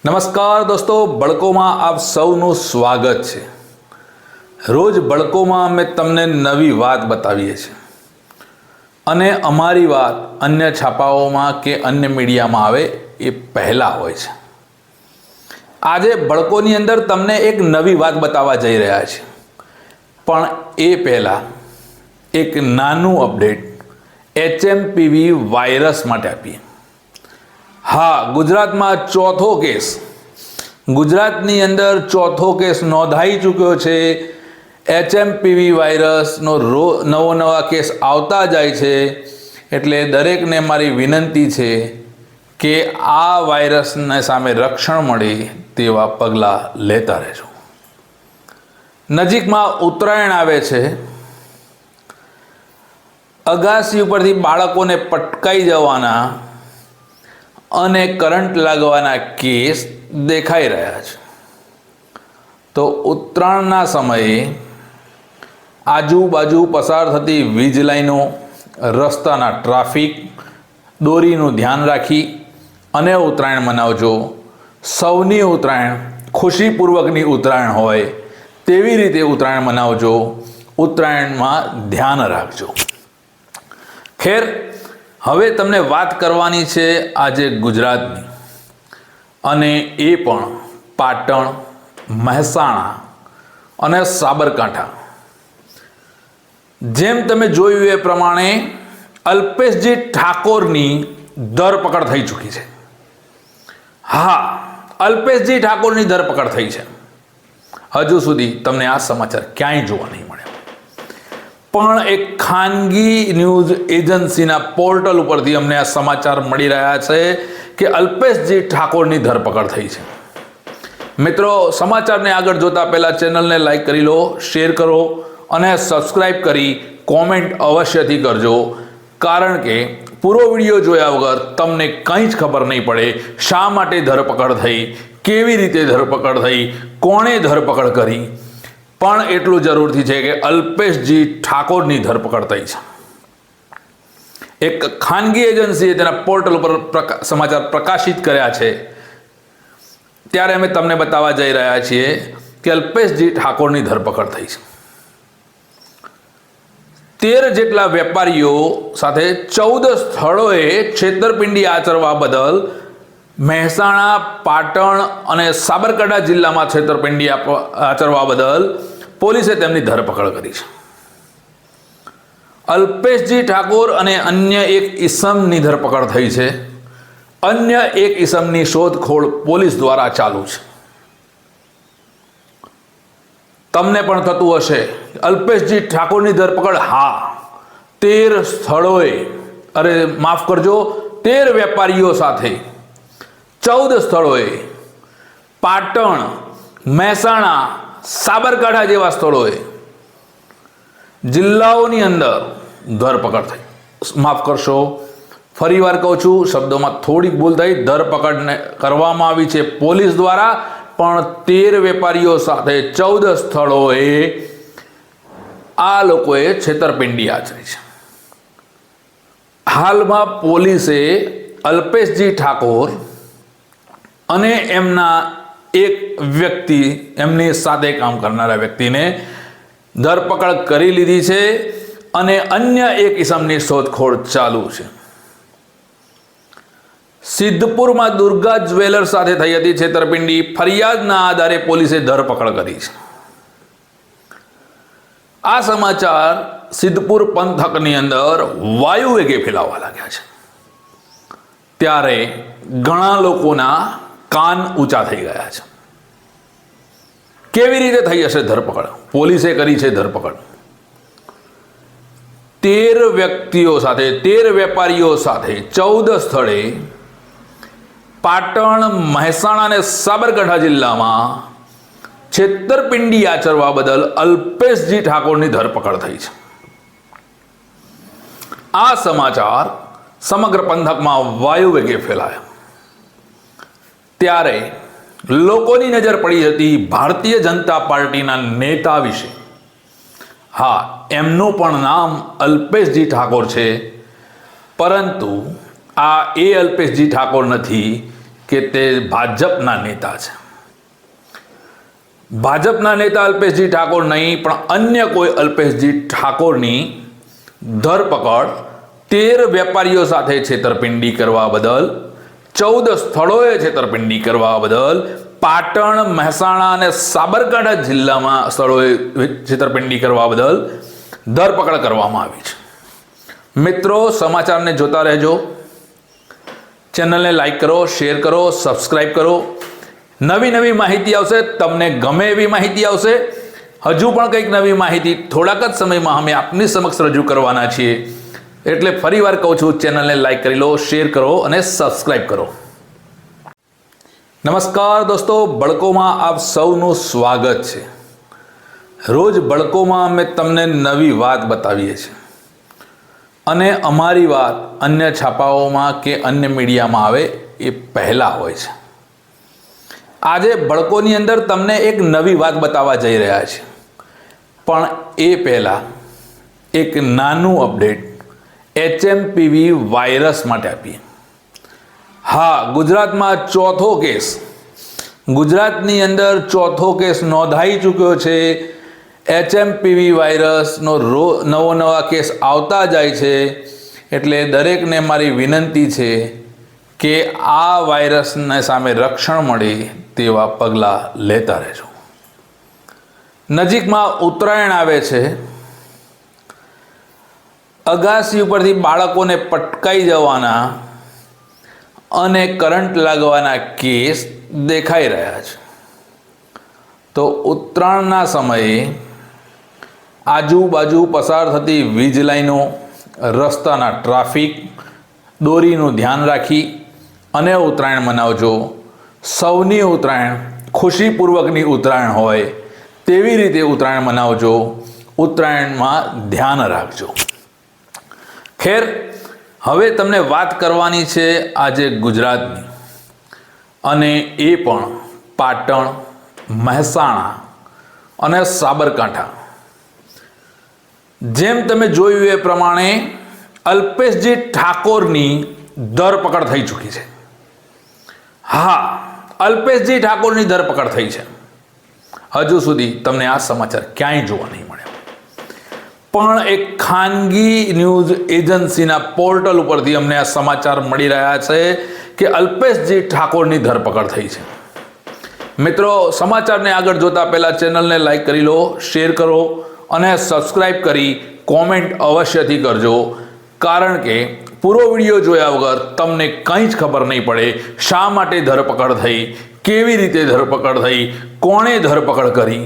નમસ્કાર દોસ્તો, બળકોમાં આપ સૌનું સ્વાગત છે। રોજ બળકોમાં અમે તમને નવી વાત બતાવીએ છીએ અને અમારી વાત અન્ય છાપાઓમાં કે અન્ય મીડિયામાં આવે એ પહેલાં હોય છે। આજે બળકોની અંદર તમને એક નવી વાત બતાવવા જઈ રહ્યા છે, પણ એ પહેલાં એક નાનું અપડેટ HMPV વાયરસ માટે આપીએ। हाँ, गुजरात में चौथो केस गुजरातनी अंदर चौथो केस नोंधाई चूक्यो छे। HMPV वायरस नो नवो नवा केस आवता जाय छे, एटले दरेकने मारी विनंती छे के आ वायरस ने सामे रक्षण मळे तेवा पगला लेता रहेजो। नजीक में उत्तरायण आवे छे, अगासी उपरथी बाळकोने पटकाई जवाना અને કરંટ લાગવાના કેસ દેખાઈ રહ્યા છે। તો ઉત્તરાયણના સમયે આજુબાજુ પસાર થતી વીજ લાઈનો, રસ્તાના ટ્રાફિક, દોરીનું ધ્યાન રાખી અને ઉત્તરાયણ મનાવજો। સૌની ઉત્તરાયણ ખુશીપૂર્વકની ઉત્તરાયણ હોય તેવી રીતે ઉત્તરાયણ મનાવજો। ઉત્તરાયણમાં ધ્યાન રાખજો। ખેર, હવે તમને વાત કરવાની છે આજે ગુજરાતની, અને એ પણ પાટણ, મહેસાણા અને સાબરકાંઠા। જેમ તમે જોયું એ પ્રમાણે અલ્પેશજી ઠાકોરની ધરપકડ થઈ ચૂકી છે। હા, અલ્પેશજી ઠાકોરની ધરપકડ થઈ છે। હજુ સુધી તમને આ સમાચાર ક્યાંય જોવા નહીં મળે, પણ એક ખાનગી ન્યૂઝ એજન્સીના પોર્ટલ ઉપરથી અમને આ સમાચાર મળી રહ્યા છે કે અલ્પેશજી ઠાકોરની ધરપકડ થઈ છે। મિત્રો, સમાચારને આગળ જોતા પહેલાં ચેનલને લાઈક કરી લો, શેર કરો અને સબસ્ક્રાઈબ કરી કોમેન્ટ અવશ્યથી કરજો, કારણ કે પૂરો વિડીયો જોયા વગર તમને કંઈ જ ખબર નહીં પડે શા માટે ધરપકડ થઈ, કેવી રીતે ધરપકડ થઈ, કોણે ધરપકડ કરી। પણ એટલું જરૂરથી છે કે અલ્પેશજી ઠાકોરની ધરપકડ થઈ છે। એક ખાનગી એજન્સીએ તેના પોર્ટલ ઉપર સમાચાર પ્રકાશિત કર્યા છે, ત્યારે અમે તમને બતાવવા જઈ રહ્યા છીએ કે અલ્પેશજી ઠાકોરની ધરપકડ થઈ છે। 13 જેટલા વેપારીઓ સાથે 14 સ્થળોએ છેતરપિંડી આચરવા બદલ મહેસાણા, પાટણ અને સાબરકાંઠા જિલ્લામાં છેતરપિંડી આચરવા બદલ પોલીસે તેમની ધરપકડ કરી છે। અલ્પેશજી ઠાકોર અને અન્ય એક ઈસમની ધરપકડ થઈ છે। અન્ય એક ઈસમની શોધખોળ પોલીસ દ્વારા ચાલુ છે। તમને પણ થતું હશે અલ્પેશજી ઠાકોરની ધરપકડ, હા, 13 સ્થળોએ, અરે માફ કરજો, 13 વેપારીઓ સાથે 14 સ્થળોએ, પાટણ, મહેસાણા, સાબરકાંઠા જેવા સ્થળોએ, જિલ્લાઓની અંદર ધરપકડ થઈ। માફ કરશો, ફરીવાર કહું છું, શબ્દોમાં થોડીક ભૂલ થઈ। ધરપકડ કરવામાં આવી છે પોલીસ દ્વારા, પણ 13 વેપારીઓ સાથે 14 સ્થળોએ આ લોકોએ છેતરપિંડી આચરી છે। હાલમાં પોલીસે અલ્પેશજી ઠાકોર અને એમના એક વ્યક્તિ, એમની સાથે કામ કરનારા વ્યક્તિને ધરપકડ કરી લીધી છે અને અન્ય એક ઇસમની શોધખોળ ચાલુ છે। સિદ્ધપુરમાં દુર્ગા જ્વેલર્સ સાથે થઈ હતી છેતરપિંડી, ફરિયાદના આધારે પોલીસે ધરપકડ કરી છે। આ સમાચાર સિદ્ધપુર પંથકની અંદર વાયુ વેગે ફેલાવા લાગ્યા છે, ત્યારે ઘણા લોકોના કાન ઊંચા થઈ ગયા છે। કેવી રીતે થઈ હશે ધરપકડ? પોલીસે કરી છે ધરપકડ 13 વ્યક્તિઓ સાથે, 13 વેપારીઓ સાથે 14 સ્થળે પાટણ, મહેસાણા અને સાબરકાંઠા જિલ્લામાં છેતરપિંડી આચરવા બદલ અલ્પેશજી ઠાકોરની ધરપકડ થઈ છે। આ સમાચાર સમગ્ર પંથકમાં વાયુ વેગે ફેલાયા, ત્યારે લોકોની નજર પડી હતી ભારતીય જનતા પાર્ટીના નેતા વિશે। હા, એમનું પણ નામ અલ્પેશજી ઠાકોર છે, પરંતુ આ એ અલ્પેશજી ઠાકોર નથી કે તે ભાજપના નેતા છે. ભાજપના નેતા અલ્પેશજી ઠાકોર નહીં પણ અન્ય કોઈ અલ્પેશજી ઠાકોરની ધરપકડ 13 વેપારીઓ સાથે છેતરપિંડી કરવા બદલ, 14 સ્થળોએ છેતરપિંડી કરવા બદલ પાટણ, મહેસાણા અને સાબરકાંઠા જિલ્લામાં સ્થળોએ છેતરપિંડી કરવા બદલ ધરપકડ કરવામાં આવી છે. મિત્રો, સમાચારને જોતા રહેજો. ચેનલને લાઈક કરો, શેર કરો, સબસ્ક્રાઈબ કરો. નવી માહિતી આવશે, તમને ગમે એવી માહિતી આવશે. હજુ પણ કંઈક નવી માહિતી થોડાક જ સમયમાં અમે આપની સમક્ષ રજૂ કરવાના છીએ. એટલે ફરીવાર કહું છું, ચેનલને લાઈક કરી લો, શેર કરો અને સબસ્ક્રાઈબ કરો. નમસ્કાર દોસ્તો, બળકોમાં આપ સૌનું સ્વાગત છે. રોજ બળકોમાં અમે તમને નવી વાત બતાવીએ છીએ અને અમારી વાત અન્ય છાપાઓમાં કે અન્ય મીડિયામાં આવે એ પહેલાં હોય છે. આજે બળકોની અંદર તમને એક નવી વાત બતાવવા જઈ રહ્યા છે, પણ એ પહેલાં એક નાનું અપડેટ HMPV વાયરસ માટે આપીએ. હા, ગુજરાતમાં ગુજરાતની અંદર ચોથો કેસ નોંધાઈ ચૂક્યો છે. HMPV વાયરસનો નવા કેસ આવતા જાય છે. એટલે દરેકને મારી વિનંતી છે કે આ વાયરસને સામે રક્ષણ મળે તેવા પગલાં લેતા રહેજો. નજીકમાં ઉત્તરાયણ આવે છે. અગાસી ઉપરથી બાળકોને પટકાઈ જવાના અને કરંટ લાગવાના કેસ દેખાઈ રહ્યા છે. તો ઉત્તરાયણના સમયે આજુબાજુ પસાર થતી વીજ લાઈનો, રસ્તાના ટ્રાફિક, દોરીનું ધ્યાન રાખી અને ઉત્તરાયણ મનાવજો. સૌની ઉત્તરાયણ ખુશીપૂર્વકની ઉત્તરાયણ હોય તેવી રીતે ઉત્તરાયણ મનાવજો. ઉત્તરાયણમાં ધ્યાન રાખજો. ખેર, હવે તમને વાત કરવાની છે આજે ગુજરાતની, અને એ પણ પાટણ, મહેસાણા અને સાબરકાંઠા. જેમ તમે જોયું એ પ્રમાણે અલ્પેશજી ઠાકોરની ધરપકડ થઈ ચૂકી છે. હા, અલ્પેશજી ઠાકોરની ધરપકડ થઈ છે. હજુ સુધી તમને આ સમાચાર ક્યાંય જોવા નહીં મળે, પણ એક ખાનગી ન્યૂઝ એજન્સીના પોર્ટલ ઉપરથી અમને આ સમાચાર મળી રહ્યા છે કે અલ્પેશજી ઠાકોરની ધરપકડ થઈ છે. મિત્રો, સમાચારને આગળ જોતા પહેલાં ચેનલને લાઈક કરી લો, શેર કરો અને સબસ્ક્રાઈબ કરી કોમેન્ટ અવશ્યથી કરજો. કારણ કે પૂરો વિડીયો જોયા વગર તમને કંઈ જ ખબર નહીં પડે શા માટે ધરપકડ થઈ, કેવી રીતે ધરપકડ થઈ, કોણે ધરપકડ કરી.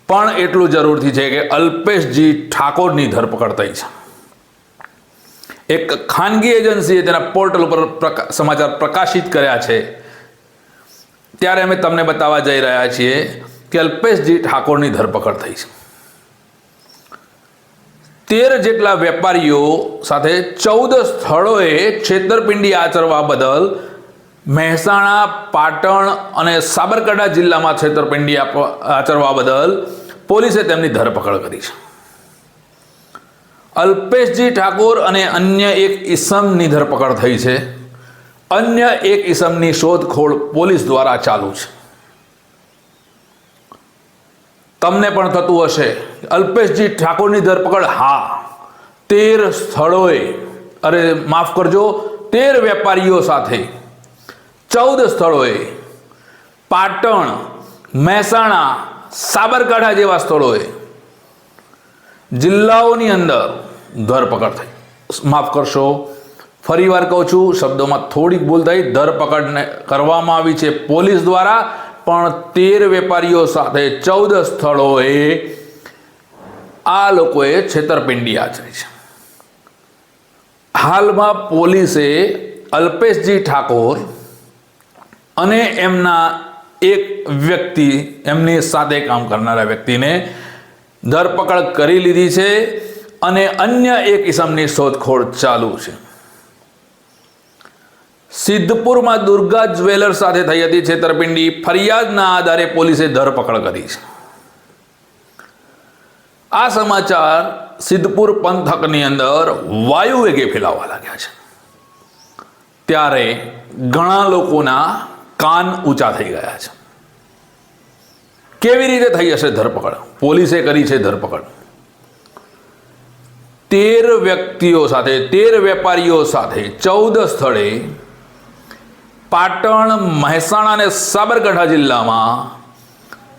પણ એટલું જરૂરથી છે કે અલ્પેશજી ઠાકોરની ધરપકડ થઈ છે. એક ખાનગી એજન્સીએ તેના પોર્ટલ ઉપર સમાચાર પ્રકાશિત કર્યા છે, ત્યારે અમે તમને બતાવવા જઈ રહ્યા છીએ કે અલ્પેશજી ઠાકોરની ધરપકડ થઈ છે. 13 જેટલા વેપારીઓ સાથે 14 સ્થળોએ છેતરપિંડી આચરવા બદલ મહેસાણા, પાટણ અને સાબરકાંઠા જિલ્લામાં છેતરપિંડી આચરવા બદલ પોલીસે તેમની ધરપકડ કરી છે. અલ્પેશજી ઠાકોર અને અન્ય એક ઈસમની ધરપકડ થઈ છે. અન્ય એક ઈસમની શોધખોળ પોલીસ દ્વારા ચાલુ છે. તમને પણ થતું હશે અલ્પેશજી ઠાકોરની ધરપકડ. હા, 13 સ્થળોએ, 13 વેપારીઓ સાથે 14 સ્થળોએ, પાટણ, મહેસાણા, સાબરકાંઠા જેવા સ્થળોએ, જિલ્લાઓની અંદર ધરપકડ થઈ. માફ કરશો, ફરીવાર કહું છું, શબ્દોમાં થોડીક ભૂલ થઈ. ધરપકડ કરવામાં આવી છે પોલીસ દ્વારા, પણ 13 વેપારીઓ સાથે 14 સ્થળોએ આ લોકોએ છેતરપિંડી આચરી છે. હાલમાં પોલીસે અલ્પેશજી ઠાકોર અને એમના એક વ્યક્તિ, એમની સાથે કામ કરનારા વ્યક્તિને ધરપકડ કરી લીધી છે અને અન્ય એક ઇસમની શોધખોળ ચાલુ છે. સિદ્ધપુરમાં દુર્ગા જ્વેલર્સ સાથે થઈ હતી છેતરપિંડી. ફરિયાદના આધારે પોલીસે ધરપકડ કરી છે. આ સમાચાર સિદ્ધપુર પંથકની અંદર વાયુ વેગે ફેલાવા લાગ્યા છે. ત્યારે ઘણા લોકોના કાન ઊંચા થઈ ગયા છે. કેવી રીતે થઈ હશે ધરપકડ? પોલીસે કરી છે ધરપકડ. 13 વ્યક્તિઓ સાથે, 13 વેપારીઓ સાથે 14 સ્થળે પાટણ, મહેસાણા અને સાબરકાંઠા જિલ્લામાં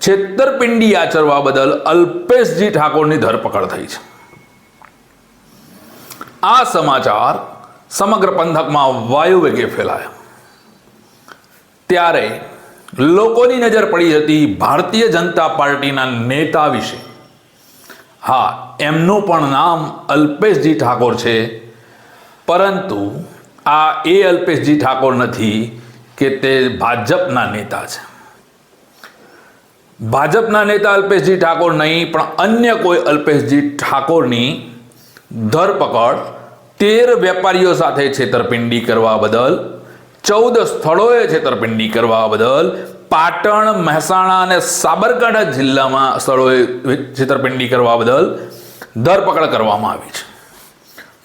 છેતરપિંડી આચરવા બદલ અલ્પેશજી ઠાકોરની ધરપકડ થઈ છે. આ સમાચાર સમગ્ર પંથકમાં વાયુવેગે ફેલાયા. ત્યારે લોકોની નજર પડી હતી ભારતીય જનતા પાર્ટીના નેતા વિશે. હા, એમનું પણ નામ અલ્પેશજી ઠાકોર છે, પરંતુ આ એ અલ્પેશજી ઠાકોર નથી કે તે ભાજપના નેતા છે. ભાજપના નેતા અલ્પેશજી ઠાકોર નહીં, પણ અન્ય કોઈ અલ્પેશજી ઠાકોરની ધરપકડ 13 વેપારીઓ સાથે છેતરપિંડી કરવા બદલ, 14 સ્થળોએ છેતરપિંડી કરવા બદલ પાટણ, મહેસાણા અને સાબરકાંઠા જિલ્લામાં સ્થળોએ છેતરપિંડી કરવા બદલ ધરપકડ કરવામાં આવી છે.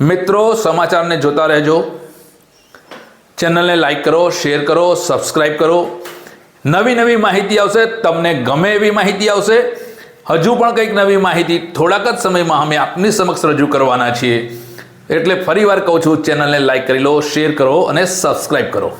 મિત્રો, સમાચારને જોતા રહેજો. ચેનલને લાઈક કરો, શેર કરો, સબસ્ક્રાઈબ કરો. નવી માહિતી આવશે, તમને ગમે એવી માહિતી આવશે. હજુ પણ કંઈક નવી માહિતી થોડાક જ સમયમાં અમે આપની સમક્ષ રજૂ કરવાના છીએ. એટલે ફરીવાર કહું છું, ચેનલને લાઈક કરી લો, શેર કરો અને સબસ્ક્રાઈબ કરો.